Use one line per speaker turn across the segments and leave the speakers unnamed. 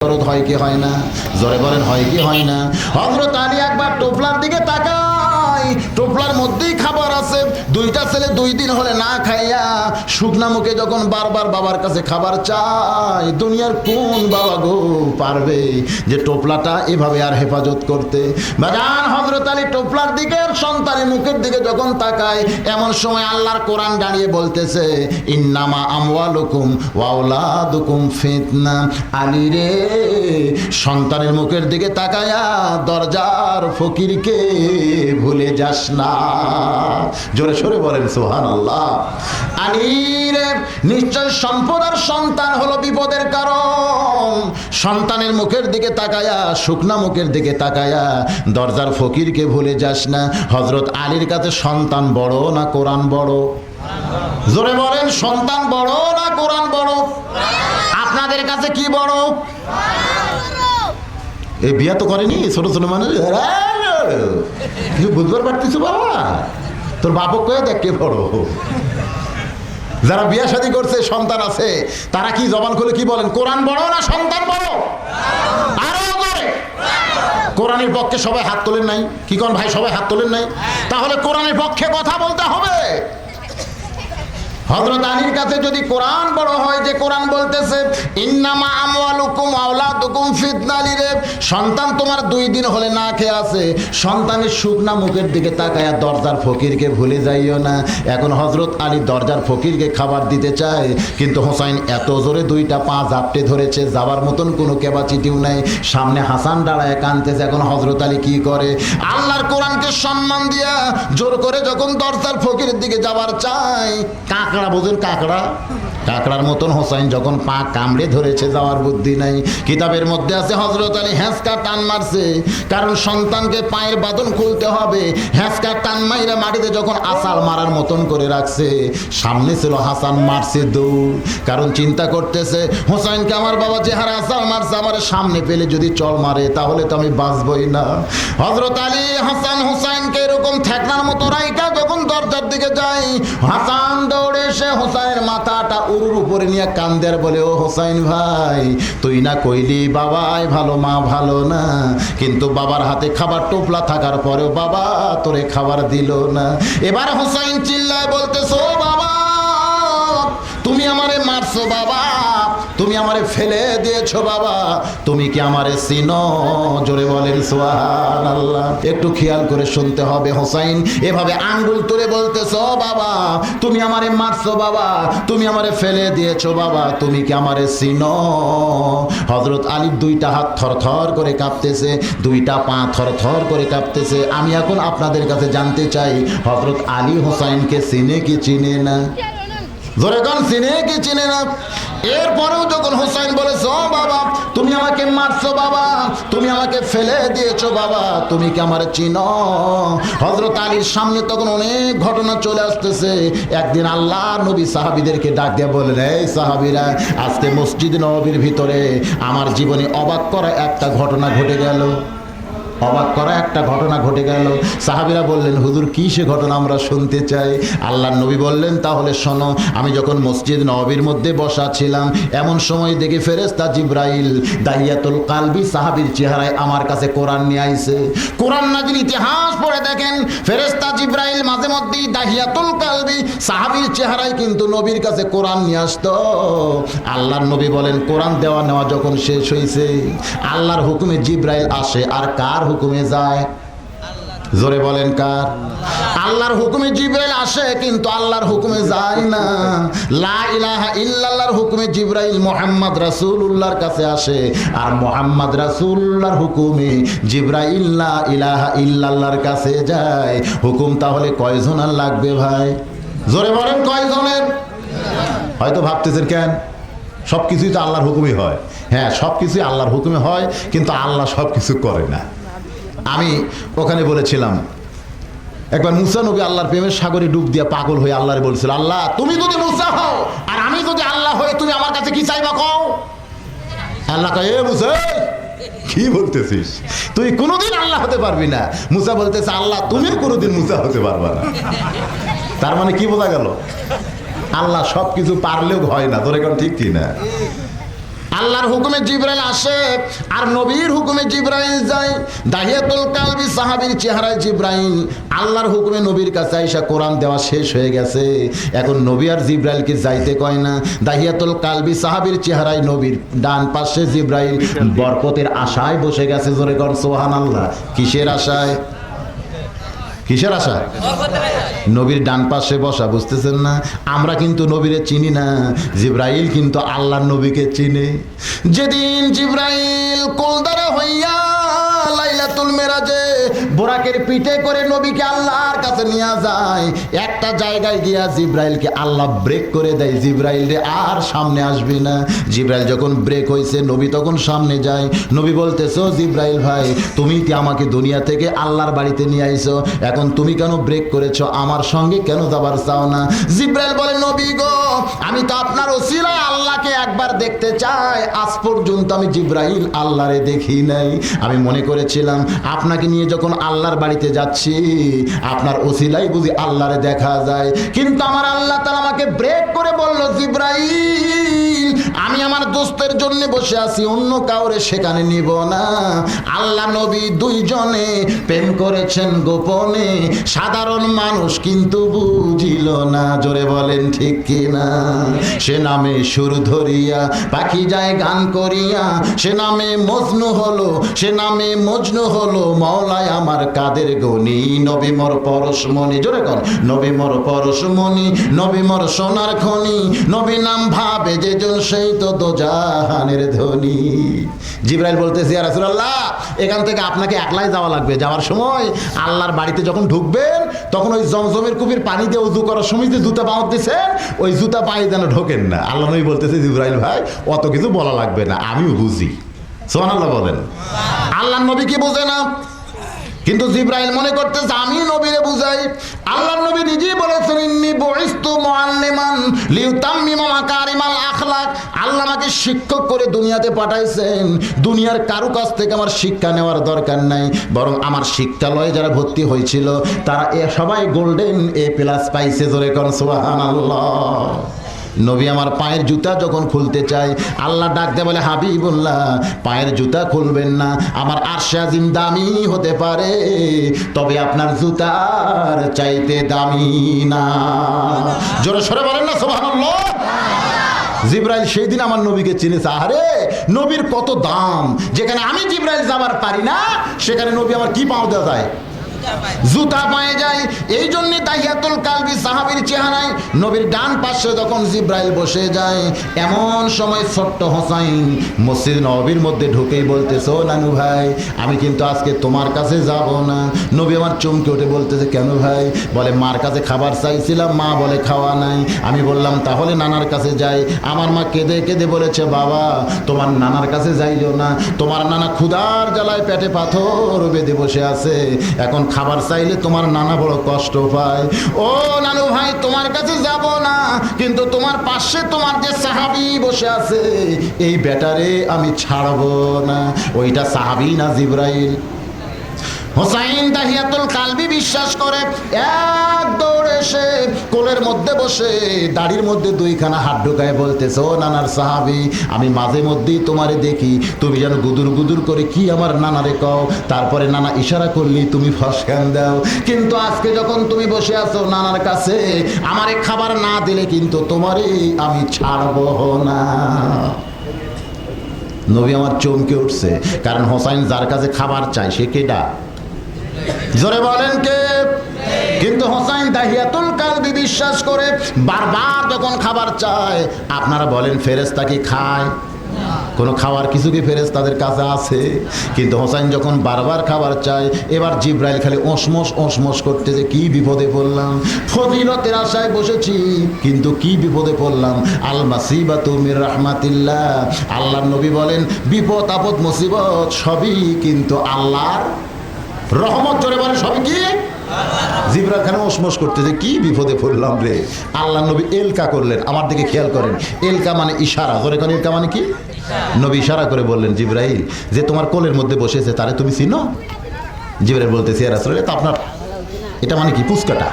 দরদ হয় কি হয় না? জোরে বলেন, হয় কি হয় না? হযরত আলী একবার টোপলার দিকে তাকায়, টোপলার মধ্যেই খাবার আছে। দুইটা ছেলে 2 দিন হলে না খাইয়া শুকনা মুখে যখন বারবার বাবার কাছে খাবার চায়, দুনিয়ার কোন বাবা গো পারবে যে টোপলাটা এভাবে আর হেফাজত করতে? বাজান, হযরত আলী টোপলার দিকে আর সন্তানের মুখের দিকে যখন তাকায়, এমন সময় আল্লাহর কোরআন দাঁড়িয়ে বলতেছে, ইন্নামা আমওয়ালুকুম ওয়া আওলাদুকুম ফিতনা। আলী রে, সন্তানের মুখের দিকে তাকায়া দরজার ফকিরকে ভুলে যাস না। জোরে সোরে বলেন সুবহানাল্লাহ। আলী রে, নিশ্চয় সম্পদ আর সন্তান হলো বিপদের কারণ। সন্তানের মুখের দিকে তাকায়া, শুকনা মুখের দিকে তাকায়া দরজার ফকিরকে ভুলে যাস না। হযরত আলীর কাছে সন্তান বড় না কোরআন বড়? জোরে বলেন, সন্তান বড় না কোরআন বড়? আপনাদের কাছে কি বড়? এই বিয়া তো করেনি ছোট ছোট মানুষ, কিছু বুঝবার পারতিস বাবা? তোর বাপক কয়ে দেখ কে বড়। যারা বিয়া শাদী করছে, সন্তান আছে, তারা কি জবান খুলে কি বলেন? কোরআন বড় না সন্তান বড়? আরো করে কোরআনের পক্ষে সবাই হাত তোলেন নাই? কি কোন ভাই, সবাই হাত তোলেন নাই? তাহলে কোরআনের পক্ষে কথা বলতে হবে। হযরত আলীর কাছে যদি কোরআন বড় হয়, যে কোরআন বলতেছে ইন্নামা আমওয়ালুকুম ওয়া আওলাদুকুম ফিতনা, রে সন্তান তোমার 2 দিন হলে না খেয়ে আছে, সন্তানের শুকনা মুখের দিকে তাকায়া দরজার ফকিরকে ভুলে যাইও না। এখন হযরত আলী দরজার ফকিরকে খাবার দিতে চায়, কিন্তু হোসাইন এত জোরে 2টা পা জাপটে ধরেছে, যাবার মতন কোনো ক্যাপাসিটিও নাই। সামনে হাসান দাঁড়ায় কাঁদতেছে। এখন হযরত আলী কি করে? আল্লাহর কোরআনকে সম্মান দিয়া জোর করে যখন দরজার ফকিরের দিকে যাবার চায়, কাকড়া বোঝেন, কাকড়া, কাকড়ার মতন হোসাইন যখন পা কামড়ে ধরেছে, যাওয়ার বুদ্ধি নাই। কিতাবের মধ্যে আছে হযরত আলী হ্যাঁচকা টান মারছে, কারণ সন্তানকে পায়ের বাঁধন খুলতে হবে। হ্যাঁচকা টান মাইরা মাটিতে যখন আসাল মারার মতন করে রাখছে, সামনে ছিল হাসান, মারছে দৌড়, কারণ চিন্তা করতেছে হোসাইনকে আমার বাবা যে হারে আসাল মারছে, আমার সামনে পেলে যদি চল মারে তাহলে তো আমি বাঁচবই না। হযরত আলী হাসান হোসাইনকে এরকম ঠেকনার মতো রাইকা যখন দরজার দিকে যায়, হাসান দৌড়ে এসে হোসাইনের মাথাটা উরুর উপরে নিয়ে কান্দের বলে, ও হোসাইন ভাই, তুই না কইলি বাবাই ভালো মা ভালো না, কিন্তু বাবার হাতে খাবার টোপলা থাকার পরেও বাবা তোরে খাবার দিল না। এবার হোসাইন চিল্লায় বলতেছ, ও বাবা, তুমি আমারে মারছো বাবা, তুমি আমারে ফেলে দিয়েছো বাবা, তুমি কি আমারে চিনো? জোরে বলেন সুবহানাল্লাহ। একটু খেয়াল করে শুনতে হবে। হোসাইন এভাবে আঙ্গুল তুলে বলতেছো, বাবা তুমি আমারে মারছো বাবা, তুমি আমারে ফেলে দিয়েছো বাবা, তুমি কি আমারে চিনো? হযরত আলীর 2টা হাত থরথর করে কাঁপতেছে, 2টা পা থরথর করে কাঁপতেছে। আমি এখন আপনাদের কাছে জানতে চাই, হযরত আলী হোসাইনকে চিনে কি চিনে না? জোরে কোন, চিনে কি চিনে না? এরপরেও যখন হোসাইন বলেছ, বাবা তুমি আমাকে মারছো বাবা, তুমি আমাকে ফেলে দিয়েছো বাবা, তুমি কি আমার চিনো? হযরত আলীর সামনে তখন অনেক ঘটনা চলে আসতেছে। একদিন আল্লাহ নবী সাহাবীদেরকে ডাক দিয়ে বললেন, এই সাহাবীরা, আজকে মসজিদ নববীর ভিতরে আমার জীবনে অবাক করা একটা ঘটনা ঘটে গেল। অবাক করা একটা ঘটনা ঘটে গেল। সাহাবীরা বললেন, হুজুর কি সে ঘটনা, আমরা শুনতে চাই। আল্লাহর নবী বললেন, তাহলে শোনো। আমি যখন মসজিদ নববীর মধ্যে বসা ছিলাম, এমন সময় দেখি ফেরেশতা জিবরাইল দাহিয়াতুল কালবি সাহাবীর চেহারায় আমার কাছে কোরআন নিয়ে আইছে। কোরআন নাজিল ইতিহাস পড়ে দেখেন, ফেরেশতা জিবরাইল মাঝে মধ্যেই দাহিয়াতুল কালবি সাহাবীর চেহারায় কিন্তু নবীর কাছে কোরআন নিয়ে আসতো। আল্লাহর নবী বলেন, কোরআন দেওয়া নেওয়া যখন শেষ হয়েছে, আল্লাহর হুকুমে জিবরাইল আসে, আর কার হুকুমে যায়? জোরে বলেন, কার? আল্লাহর হুকুমে জিবরাইল আসে, কিন্তু আল্লাহর হুকুমে যায় না। লা ইলাহা ইল্লাল্লাহর হুকুমে জিবরাইল মুহাম্মদ রাসূলুল্লাহর কাছে আসে, আর মুহাম্মদ রাসূলুল্লাহর হুকুমে জিবরাইল লা ইলাহা ইল্লাল্লাহর কাছে যায়। হুকুম তাহলে কয়জনের লাগবে ভাই? জোরে বলেন, কয়জনের? হয়তো ভাবতেছেন কেন, সব কিছুই তো আল্লাহর হুকুমে হয়। হ্যাঁ, সব কিছুই আল্লাহর হুকুমে হয়, কিন্তু আল্লাহ সব কিছু করে না। আমি ওখানে বলেছিলাম, একবার মুসা নবী আল্লাহর প্রেমের সাগরে ডুব দিয়ে পাগল হয়ে আল্লাহরে বলছিল, আল্লাহ তুমি যদি মুসা হও আর আমি যদি আল্লাহ হই, তুমি আমার কাছে কি চাইবা কও? আল্লাহ কয়, এ মুসা কি বলতেছিস, তুই কোনোদিন আল্লাহ হতে পারবি না। মুসা বলতেছে, আল্লাহ তুমিও কোনোদিন মুসা হতে পারবা না। তার মানে কি বোঝা গেল? আল্লাহ সব কিছু পারলেও হয় না। তোর এখন ঠিক কি না? আল্লাহর হুকুমে জিবরাইল আসে আর নবীর হুকুমে জিবরাইল যায়। দাহিয়াতুল কালবি সাহাবীর চেহারায় জিবরাইল, আল্লাহর হুকুমে নবীর কাছে আইসা কোরআন দেওয়া শেষ হয়ে গেছে, এখন নবী আর জিবরাইলকে যাইতে কয় না। দাহিয়াতুল কালবি সাহাবীর চেহারায় নবীর ডান পাশে জিবরাইল বরকতের আশায় বসে গেছে। জোরে কর সুবহানাল্লাহ। কিসের আশায়? কিসের আশা? নবীর ডান পাশে বসা, বুঝতেছেন না? আমরা কিন্তু নবীরে চিনি না, জিবরাইল কিন্তু আল্লাহর নবীকে চিনে। যেদিন জিবরাইল কোলদারা হইয়া লাইলাতুল মেরাজে বোরাকের পিঠে করে নবীকে আল্লাহর কাছে নিয়ে যায়, একটা জায়গায় গিয়া জিবরাইলকে আল্লাহ ব্রেক করে দেয়, জিবরাইল রে আর সামনে আসবি না। জিবরাইল যখন ব্রেক হয়েছে নবী তখন সামনে যায়। নবী বলতেছো, জিবরাইল ভাই তুমি কি আমাকে দুনিয়া থেকে আল্লাহর বাড়িতে নিয়ে আইছো, এখন তুমি কেন ব্রেক করেছো, আমার সঙ্গে কেন যাবার চাও না? জিবরাইল বলে, নবী গো আমি তো আপনার ওসিলায় আল্লাহকে একবার দেখতে চাই, আজ পর্যন্ত আমি জিবরাইল আল্লাহরে দেখি নাই। আমি মনে করেছিলাম আপনাকে নিয়ে যখন আল্লাহর বাড়িতে যাচ্ছি আপনার ওসিলাই বুঝি আল্লাহরে দেখা যায়, কিন্তু আমার আল্লাহ তাআলা আমাকে ব্রেক করে বলল, জিবরাইল আমি আমার দোস্তের জন্য বসে আছি, অন্য কাউরে সেখানে নিব না। আল্লাহ নবী দুইজনে প্রেম করেছেন গোপনে, সাধারণ মানুষ কিন্তু বুঝিল না। জোরে বলেন ঠিক কিনা? সে নামে সুর ধরিয়া পাখি যায় গান করিয়া, সে নামে মজনু হলো, সে নামে মজনু হলো, মাওলায় আমার কাদের গনি, নবী মোর পরশমণি। জোরে কর, নবী মোর পরশমণি, নবী মোর সোনার খনি, নবী নাম ভাবে যেজন সেই তো দোজাহানের ধনী। জিবরাইল বলতেছে, ইয়া রাসূলুল্লাহ এখান থেকে আপনাকে একলাই যাওয়া লাগবে, যাওয়ার সময় আল্লাহর বাড়িতে যখন ঢুকবেন তখন ওই জমজমের কূপের পানি দিয়ে উযু করার সময় যে জুতা পাও দিয়েছেন ওই জুতা পায়ে যেন ঢোকেন না। আল্লাহ নবী বলতেছে, জিবরাইল ভাই অত কিছু বলা লাগবে না, আমিও বুঝি। সুবহানাল্লাহ বলেন। আল্লাহর নবী কি বোঝে না, কিন্তু জিবরাইল মনে করতেছে আমি নবীরে বুঝাই। আল্লাহর নবী নিজেই বলেছেন, ইন্নী বুইসতু মুআল্লিমান লিউতাম্মিমা মাকারিমাল আখলাক। আল্লাহ আমাকে শিক্ষক করে দুনিয়াতে পাঠাইছেন, দুনিয়ার কারো কাছ থেকে আমার শিক্ষা নেওয়ার দরকার নাই, বরং আমার শিক্ষালয়ে যারা ভর্তি হয়েছিল তারা সবাই গোল্ডেন A+ পাইছে। জোরে কোন সুবহানাল্লাহ। নবী আমার পায়ের জুতা যখন খুলতে চায় আল্লাহ ডাক দেয় বলে, হাবিবুল্লাহ পায়ের জুতা খুলবেন না, আমার আরশে আজিম দামি হতে পারে তবে আপনার জুতার চাইতে দামি না। জোরে সরে বলেন না সুবহানাল্লাহ। জিবরাইল সেই দিন আমার নবীকে চিনেছে। আরে নবীর কত দাম, যেখানে আমি জিবরাইল যাবার পারি না সেখানে নবী আমার কি পাও দেওয়া যায়, জুতা পায়ে যায়। এই জন্য দাহিয়াতুল কালবি সাহাবীর চেহারায় নবীর ডান পাশে যখন জিবরাইল বসে যায়, এমন সময় ছোট্ট হোসাইন মসজিদ নববীর মধ্যে ঢুকেই বলতেছে, ও নানু ভাই আমি কিন্তু আজকে তোমার কাছে যাব না। নবী আমার চমকে উঠে বলতেছে, কেন ভাই? বলে মার কাছে খাবার চাইছিলাম, মা বলে খাওয়া নাই। আমি বললাম তাহলে নানার কাছে যাই। আমার মা কেঁদে কেঁদে বলেছে, বাবা তোমার নানার কাছে যাইও না, তোমার নানা ক্ষুধার জ্বালায় পেটে পাথর বেঁধে বসে আছে, এখন খাবার চাইলে তোমার নানা বড় কষ্ট পায়। ও নানু ভাই তোমার কাছে যাব না, কিন্তু তোমার পাশে তোমার যে সাহাবী বসে আছে এই বেটারে আমি ছাড়বো না। ওইটা সাহাবী না জিবরাইল? হোসাইন দাহিয়াতুল কালবি বিশ্বাস করে এক দৌড়ে এসে কোলের মধ্যে বসে দাড়ির মধ্যে দুইখানা হাত ঢুকায় বলতেছে, ও নানার সাহাবী আমি মাঝে মধ্যেই তোমারে দেখি, তুমি যেন গুদুর গুদুর করে কি আমার নানারে কও, তারপরে নানা ইশারা করলি তুমি ফসকান দাও, কিন্তু আজকে যখন তুমি বসে আছো নানার কাছে আমারে খাবার না দিলে কিন্তু তোমারে আমি ছাড়বো না। নবী আমার চমকে উঠছে, কারণ হোসাইন যার কাছে খাবার চায় সে কেডা? জোরে বলেন কে? কিন্তু হোসাইন দাহিয়াতুল কালবি বিশ্বাস করে বারবার যখন খাবার চায়, আপনারা বলেন ফেরেশতা কি খায়? কোনো খাওয়ার কিছু কি ফেরেশতাদের কাছে আছে? কিন্তু হোসাইন যখন বারবার খাবার চায়, এবার জিবরাইল খালি ওসমস করতে যে কি বিপদে পড়লাম, ফজিলতের আশায় বসেছি কিন্তু কি বিপদে পড়লাম। আল মাসিবাতু মির রাহমাতিল্লাহ। আল্লাহর নবী বলেন বিপদ আপদ মুসিবত সবই কিন্তু আল্লাহর রহমত। জোরে বলেন সবই কি? জিবরাইল খানে ওসমস করতে যে কি বিপদে পড়লাম রে। আল্লাহ নবী এলকা করলেন, আমার দিকে খেয়াল করেন, এলকা মানে ইশারা। জোরে কোন এলকা মানে কি? নবী ইশারা করে বললেন, জিবরাইল যে তোমার কোলের মধ্যে বসেছে তারে তুমি চিনো? জিবরাইল বলতেছে, ইয়া রাসূলুল্লাহ তা আপনার এটা মানে কি পুচকাটা,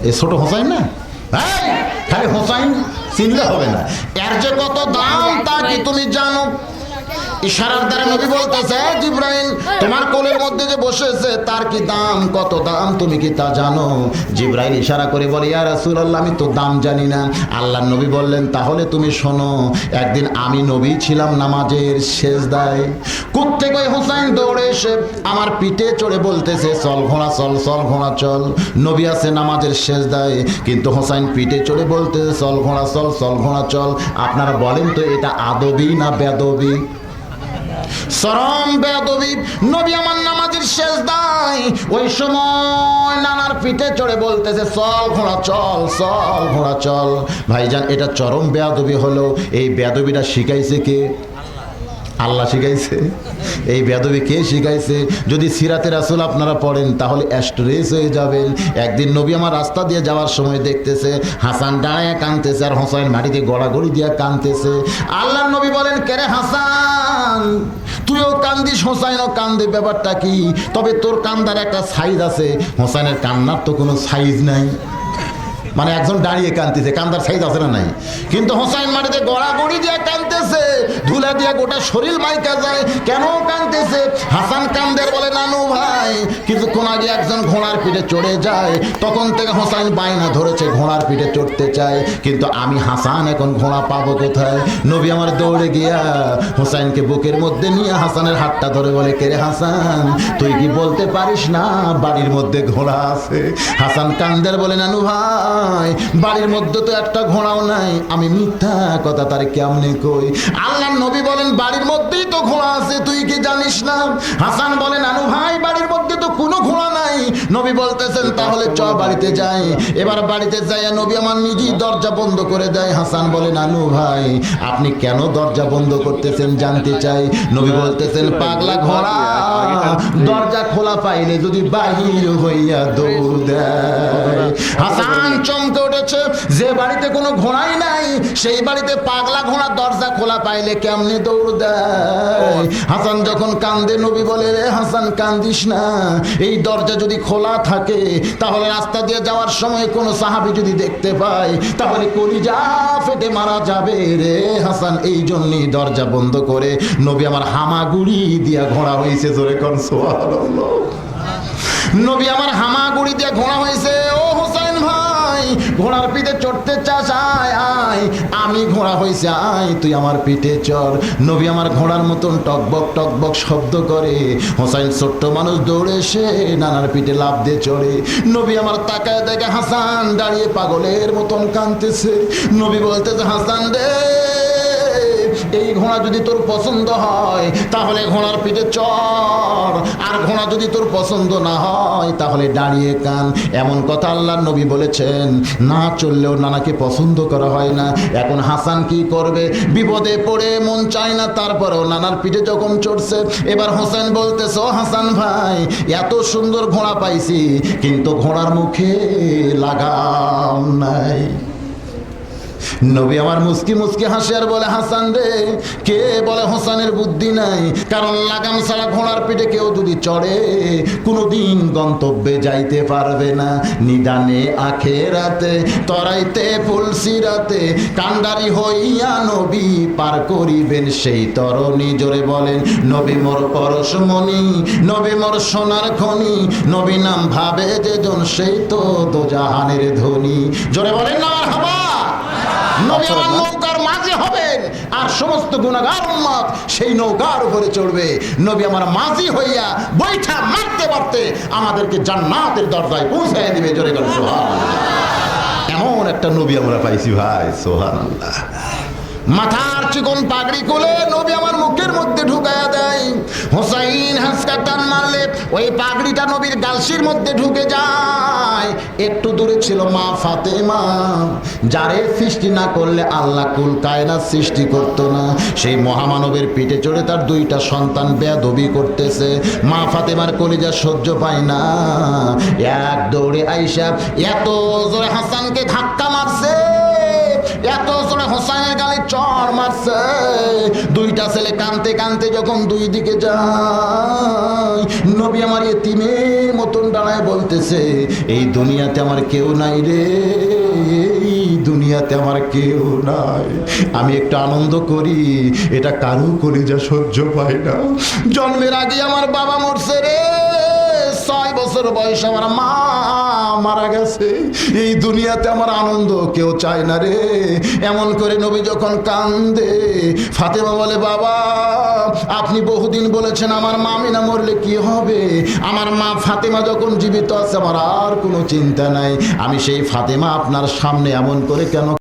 এ ছোট হোসাইন না? খালি হোসাইন চিনলে হবে না, এর যে কত দাম তা কি তুমি জানো? ইশারার দ্বারা নবী বলতেছে, জিবরাইল তোমার কোলের মধ্যে যে বসেছে তার কি দাম, কত দাম তুমি কি তা জানো? জিবরাইল ইশারা করে বলে, ইয়া রাসূলুল্লাহ আমি তো দাম জানি না। আল্লাহর নবী বললেন, তাহলে তুমি শোনো, একদিন আমি নবী ছিলাম নামাজের সেজদায়, কোত্থেকে ওই হোসাইন দৌড়ে এসে আমার পিঠে চড়ে বলতেছে, চল ঘোড়া চল, চল ঘোড়া চল। নবী আছে নামাজের সেজদায়, কিন্তু হোসাইন পিঠে চড়ে বলতেছে, চল ঘোড়া চল, চল ঘোড়া চল। আপনারা বলেন তো এটা আদবি না বেদবি? চরম বেয়াদবি। নবী আমার নামাজের সেজদায় ওই সময় নানার পিঠে চড়ে বলতেছে, চল ঘোড়া চল, চল ঘোড়া চল। ভাইজান এটা চরম বেয়াদবি হলো। এই বেয়াদবিটা শিখাইছে কে? আল্লাহ শিখাইছে। এই বেয়াদবি কে শিখাইছে? যদি সিরাতে রাসূল আপনারা পড়েন তাহলে অ্যাস্ট্রেস হয়ে যাবেন। একদিন নবী আমার রাস্তা দিয়ে যাওয়ার সময় দেখতেছে হাসান দাঁড়ায় কাঁদতেছে আর হোসাইন মাটিতে গড়াগড়ি দিয়ে কাঁদতেছে। আল্লাহর নবী বলেন, কেরে হাসান তুইও কান্দিস, হোসাইনও কান্দে, ব্যাপারটা কি? তবে তোর কান্দার একটা সাইজ আছে, হোসাইনের কান্নার তো কোনো সাইজ নাই। মানে একজন দাঁড়িয়ে কাঁদতেছে, কান্দার সাইজ আছে না নাই? কিন্তু হোসাইন মাটিতে গড়াগড়ি দিয়ে কাঁদতেছে, ধুলা দিয়ে গোটা শরীর মাইকা যায়। কেন কাঁদতেছে? হাসান কান্দের বলে, নানু ভাই কিছুক্ষণ আগে একজন ঘোড়ার পিঠে চড়ে যায়, তখন থেকে হোসাইন বায়না ধরেছে ঘোড়ার পিঠে চড়তে চায়, কিন্তু আমি হাসান এখন ঘোড়া পাবো কোথায়? নবী আমার দৌড়ে গিয়া হোসাইনকে বুকের মধ্যে নিয়ে হাসানের হাতটা ধরে বলে, কেরে হাসান তুই কি বলতে পারিস না বাড়ির মধ্যে ঘোড়া আছে? হাসান কান্দের বলে, নানু ভাই বাড়ির মধ্যে তো একটা ঘোড়াও নাই, আমি মিথ্যা কথা তার কেমনে কই? আল্লাহর নবী বলেন, বাড়ির মধ্যেই তো ঘোড়া আছে, তুই কি জানিস না? হাসান বলে, নানু ভাই বাড়ির মধ্যে তো কোনো ঘোড়া নাই। নবী বলতেছেন, তাহলে চ বাড়িতে যাই। এবার বাড়িতে যাইয়া নবী আমার নিজেই দরজা বন্ধ করে দেয়। হাসান বলে, নানু ভাই আপনি কেন দরজা বন্ধ করতেছেন জানতে চাই। নবী বলতেছেন, পাগলা ঘোড়া দরজা খোলা পাইলে যদি বাহির হইয়া দৌড় দেয়। হাসান চমকে উঠেছে, যে বাড়িতে কোনো ঘোড়াই নাই সেই বাড়িতে পাগলা ঘোড়া দরজা খোলা পাইলে কেমনে দৌড় দেয়? হাসান যখন কান্দে নবী বলে, রে হাসান কান্দিস না, এই দরজা যদি খোলা থাকে তাহলে রাস্তা দিয়ে যাওয়ার সময় কোনো সাহাবী যদি দেখতে পায় তাহলে কলিজা ফেটে মারা যাবে রে হাসান। এই জন্যই দরজা বন্ধ করে নবী আমার হামাগুড়ি দিয়া ঘোড়া হয়েছে। জোরে কোন সুবহানাল্লাহ। নবী আমার হামাগুড়ি দিয়া ঘোড়া হয়েছে। ও হোসেন ভাই ঘোড়ার পিঠে চড়তে চাস? আয় আয়, আমি ঘোড়া হয়েছে, আয় তুই আমার পিঠে চড়। নবী আমার ঘোড়ার মতন টকবক টকবক শব্দ করে। হোসাইন ছোট্ট মানুষ দৌড়ে এসে নানার পিঠে লাফ দিয়ে চড়ে। নবী আমার তাকায় দেখে হাসান দাঁড়িয়ে পাগলের মতন কাঁদতেছে। নবী বলতেছে, হাসান রে এই ঘোড়া যদি তোর পছন্দ হয় তাহলে ঘোড়ার পিঠে চড়, আর ঘোড়া যদি তোর পছন্দ না হয় তাহলে দাঁড়িয়ে কান। এমন কথা আল্লাহর নবী বলেছেন। না চললেও নানাকে পছন্দ করা হয় না। এখন হাসান কি করবে? বিপদে পড়ে মন চায় না, তারপরেও নানার পিঠে যখন চড়ছে। এবার হোসেন বলতেছে, ও হাসান ভাই এত সুন্দর ঘোড়া পাইছি কিন্তু ঘোড়ার মুখে লাগাম নাই। নবী আমার মুস্কি মুস্কি হাসে আর বলে, হাসান রে কে বলে হোসেনের বুদ্ধি নাই? কারণ লাগাম ছাড়া ঘোড়ার পিঠে কেউ যদি চড়ে কোনোদিন গন্তব্যে যাইতে পারবে না। নিদানে আখেরাতে তরাইতে ফুলসিরাতে কান্ডারি হইয়া নবী পার করিবেন সেই তরণী। জোরে বলেন, নবী মোর পরশমণি, নবী মোর সোনার খনি, নবী নাম ভাবে যে জন সেই তো দোজাহানের ধনী। জোরে বলেন না মারহাবা। নবী আমার নৌকার মাঝে হবেন আর সমস্ত গুনাহগার উম্মত সেই নৌকার উপরে চড়বে। নবী আমার মাঝি হইয়া বৈঠা মারতে মারতে আমাদেরকে জান্নাতের দরজায় পৌঁছায় দিবে। জোরে করে সুবহানাল্লাহ। এমন একটা নবী আমরা পাইছি ভাই, সুবহানাল্লাহ। মাথার চিকন পাগড়ি খুলে নবী আমার মুখের মধ্যে ঢুকায়া দেয়। হোসাইন হাসকা টান মারলে ওই পাগড়িটা নবীর গালসির মধ্যে ঢুকে যায়। একটু দূরে ছিল মা ফাতেমা, যারে সৃষ্টি না করলে আল্লাহ কুল কায়নাত সৃষ্টি করত না। সেই মহামানবের পিঠে চড়ে তার দুইটা সন্তান বেয়াদবি করতেছে। মা ফাতেমার কলিজা সহ্য পায় না, এক দৌড়ে আইসা এত জোরে হাসানকে ধাক্কা মারছে, এত জোরে হোসাইনের গালে চড় মারছে। দুইটা ছেলে কানতে কানতে যখন দুই দিকে যায়, নবী আমার এতিমের মতন দাঁড়ায় বলতেছে, এই দুনিয়াতে আমার কেউ নাই রে, এই দুনিয়া দুনিয়াতে আমার কেউ নাই, আমি একটু আনন্দ করি, এটা কারো কলিজা সহ্য পায় না। জন্মের আগে আমার বাবা মরছে রে, 6 বছর বয়স আমার মা মারা গেছে, এই দুনিয়াতে আমার আনন্দ কেউ চায় না রে। এমন করে নবী যখন কান্দে, ফাতেমা বলে, বাবা আপনি বহুদিন বলেছেন আমার মা আমিনা মরলে কি হবে, আমার মা ফাতেমা যখন জীবিত আছে আমার আর কোনো চিন্তা নাই, আমি সেই ফাতেমা আপনার সামনে এমন করে কেন